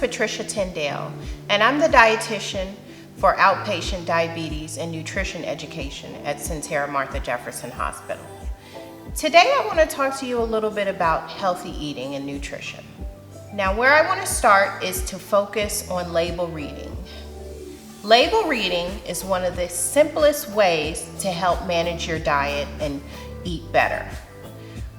Patricia Tyndale, and I'm the dietitian for outpatient diabetes and nutrition education at Sentara Martha Jefferson Hospital. Today I want to talk to you a little bit about healthy eating and nutrition. Now, where I want to start is to focus on label reading. Label reading is one of the simplest ways to help manage your diet and eat better.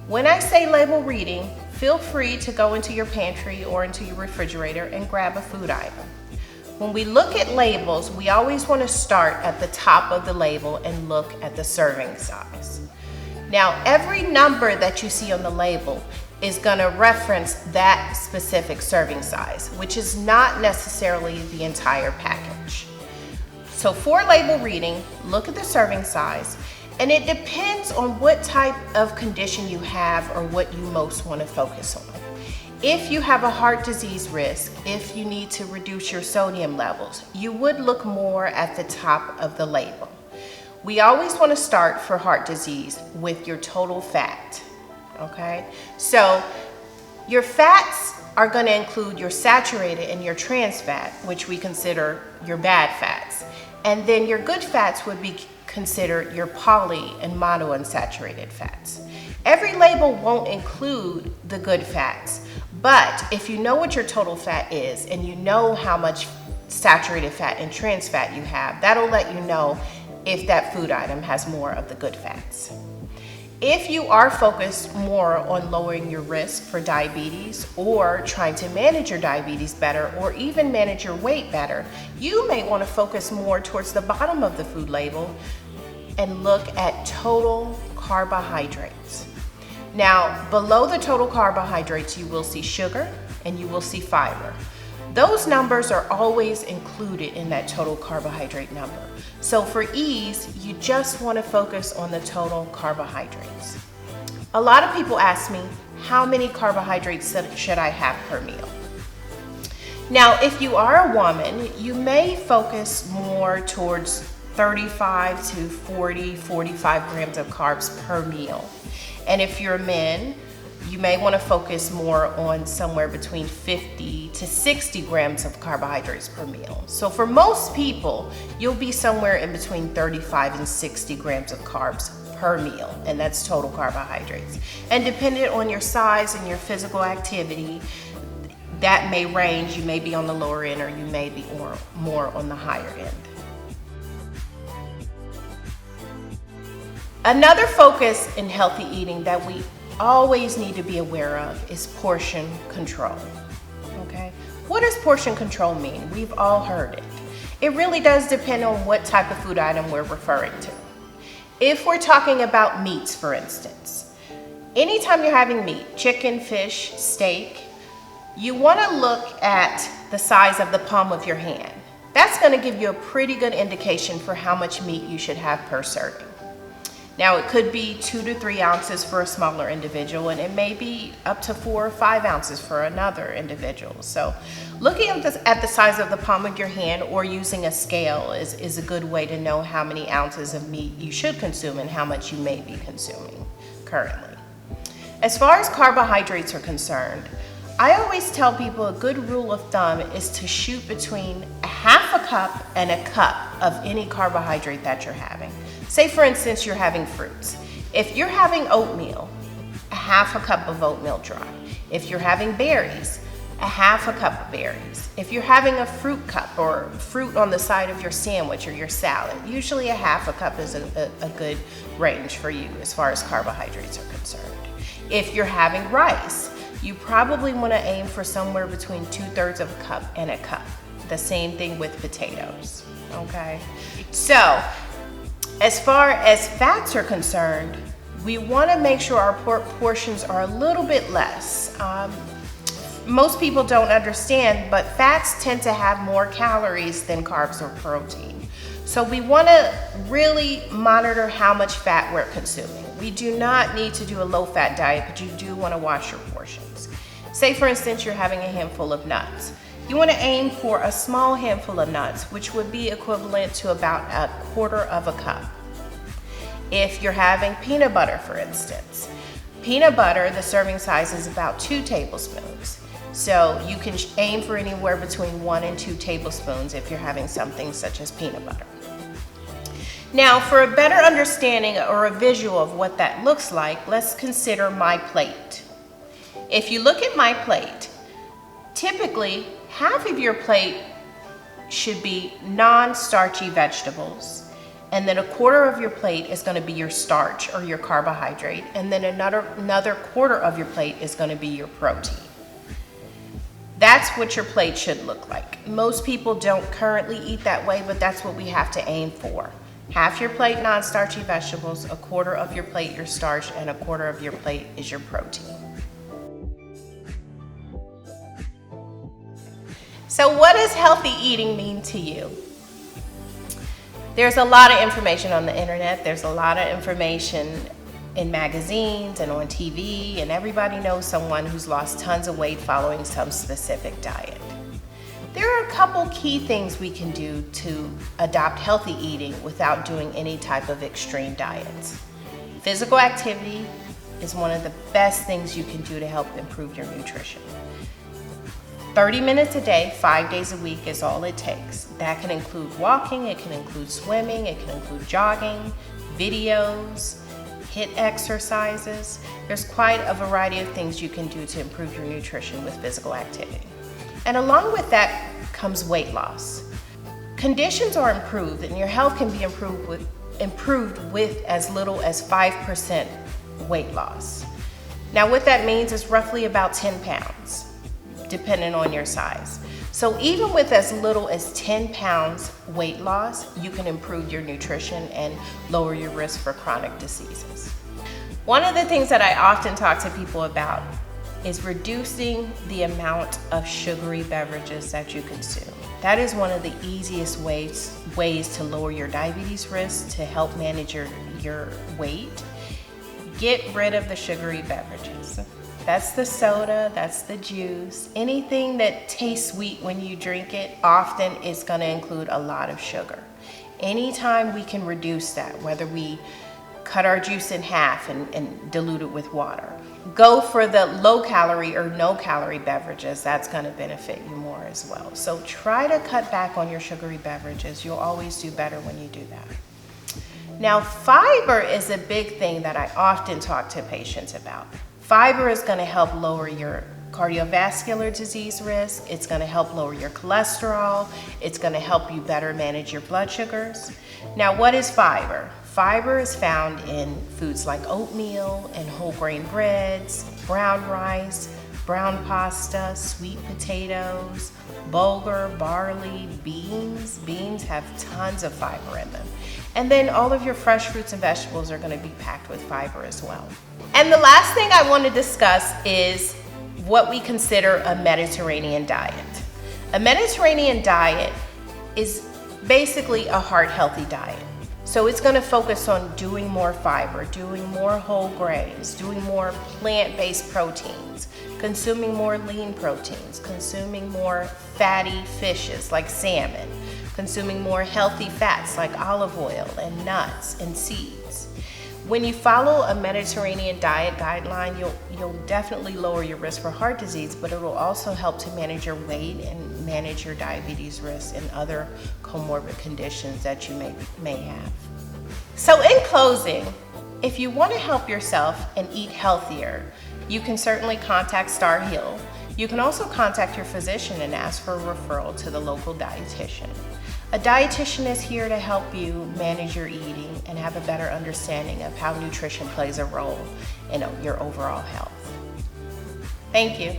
When I say label reading, feel free to go into your pantry or into your refrigerator and grab a food item. When we look at labels, we always want to start at the top of the label and look at the serving size. Now, every number that you see on the label is going to reference that specific serving size, which is not necessarily the entire package. So for label reading, look at the serving size, and it depends on what type of condition you have or what you most want to focus on. If you have a heart disease risk, if you need to reduce your sodium levels, you would look more at the top of the label. We always want to start for heart disease with your total fat. Okay, so your fats are going to include your saturated and your trans fat, which we consider your bad fats. And then your good fats would be considered your poly and monounsaturated fats. Every label won't include the good fats, but if you know what your total fat is and you know how much saturated fat and trans fat you have, that'll let you know if that food item has more of the good fats. If you are focused more on lowering your risk for diabetes or trying to manage your diabetes better or even manage your weight better, you may want to focus more towards the bottom of the food label and look at total carbohydrates. Now, below the total carbohydrates, you will see sugar and you will see fiber. Those numbers are always included in that total carbohydrate number. So for ease, you just want to focus on the total carbohydrates. A lot of people ask me, how many carbohydrates should I have per meal? Now, if you are a woman, you may focus more towards 35 to 40, 45 grams of carbs per meal. And if you're a man, you may want to focus more on somewhere between 50 to 60 grams of carbohydrates per meal. So for most people, you'll be somewhere in between 35 and 60 grams of carbs per meal, and that's total carbohydrates. And depending on your size and your physical activity, that may range. You may be on the lower end or you may be more on the higher end. Another focus in healthy eating that we always need to be aware of is portion control. Okay, what does portion control mean? We've all heard it. It really does depend on what type of food item we're referring to. If we're talking about meats, for instance, anytime you're having meat, chicken, fish, steak, you want to look at the size of the palm of your hand. That's going to give you a pretty good indication for how much meat you should have per serving. Now, it could be 2 to 3 ounces for a smaller individual, and it may be up to 4 or 5 ounces for another individual. So looking at the size of the palm of your hand or using a scale is a good way to know how many ounces of meat you should consume and how much you may be consuming currently. As far as carbohydrates are concerned, I always tell people a good rule of thumb is to shoot between a half a cup and a cup of any carbohydrate that you're having. Say, for instance, you're having fruits. If you're having oatmeal, a half a cup of oatmeal dry. If you're having berries, a half a cup of berries. If you're having a fruit cup or fruit on the side of your sandwich or your salad, usually a half a cup is a good range for you as far as carbohydrates are concerned. If you're having rice, you probably want to aim for somewhere between 2/3 of a cup and a cup. The same thing with potatoes, okay? So, as far as fats are concerned, we want to make sure our portions are a little bit less. Most people don't understand, but fats tend to have more calories than carbs or protein. So we want to really monitor how much fat we're consuming. We do not need to do a low-fat diet, but you do want to watch your portions. Say, for instance, you're having a handful of nuts. You want to aim for a small handful of nuts, which would be equivalent to about 1/4 of a cup. If you're having peanut butter, for instance, peanut butter, the serving size is about 2 tablespoons. So you can aim for anywhere between 1 and 2 tablespoons if you're having something such as peanut butter. Now, for a better understanding or a visual of what that looks like, let's consider my plate. If you look at my plate, typically half of your plate should be non-starchy vegetables, and then a quarter of your plate is going to be your starch or your carbohydrate, and then another quarter of your plate is going to be your protein. That's what your plate should look like. Most people don't currently eat that way, but that's what we have to aim for. Half your plate non-starchy vegetables, a quarter of your plate your starch, and a quarter of your plate is your protein. So what does healthy eating mean to you? There's a lot of information on the internet. There's a lot of information in magazines and on TV, and everybody knows someone who's lost tons of weight following some specific diet. There are a couple key things we can do to adopt healthy eating without doing any type of extreme diets. Physical activity is one of the best things you can do to help improve your nutrition. 30 minutes a day, 5 days a week is all it takes. That can include walking, it can include swimming, it can include jogging, videos, HIIT exercises. There's quite a variety of things you can do to improve your nutrition with physical activity. And along with that comes weight loss. Conditions are improved and your health can be improved with as little as 5% weight loss. Now what that means is roughly about 10 pounds. Depending on your size. So even with as little as 10 pounds weight loss, you can improve your nutrition and lower your risk for chronic diseases. One of the things that I often talk to people about is reducing the amount of sugary beverages that you consume. That is one of the easiest ways to lower your diabetes risk, to help manage your weight. Get rid of the sugary beverages. That's the soda, that's the juice. Anything that tastes sweet when you drink it often is going to include a lot of sugar. Anytime we can reduce that, whether we cut our juice in half and dilute it with water, go for the low calorie or no calorie beverages, that's going to benefit you more as well. So try to cut back on your sugary beverages. You'll always do better when you do that. Now, fiber is a big thing that I often talk to patients about. Fiber is going to help lower your cardiovascular disease risk. It's going to help lower your cholesterol. It's going to help you better manage your blood sugars. Now, what is fiber? Fiber is found in foods like oatmeal and whole grain breads, brown rice, brown pasta, sweet potatoes, bulgur, barley, beans. Beans have tons of fiber in them. And then all of your fresh fruits and vegetables are going to be packed with fiber as well. And the last thing I want to discuss is what we consider a Mediterranean diet. A Mediterranean diet is basically a heart-healthy diet. So it's going to focus on doing more fiber, doing more whole grains, doing more plant-based proteins, consuming more lean proteins, consuming more fatty fishes like salmon, consuming more healthy fats like olive oil and nuts and seeds. When you follow a Mediterranean diet guideline, you'll definitely lower your risk for heart disease, but it will also help to manage your weight and manage your diabetes risk and other comorbid conditions that you may have. So in closing, if you want to help yourself and eat healthier, you can certainly contact Starr. You can also contact your physician and ask for a referral to the local dietitian. A dietitian is here to help you manage your eating and have a better understanding of how nutrition plays a role in your overall health. Thank you.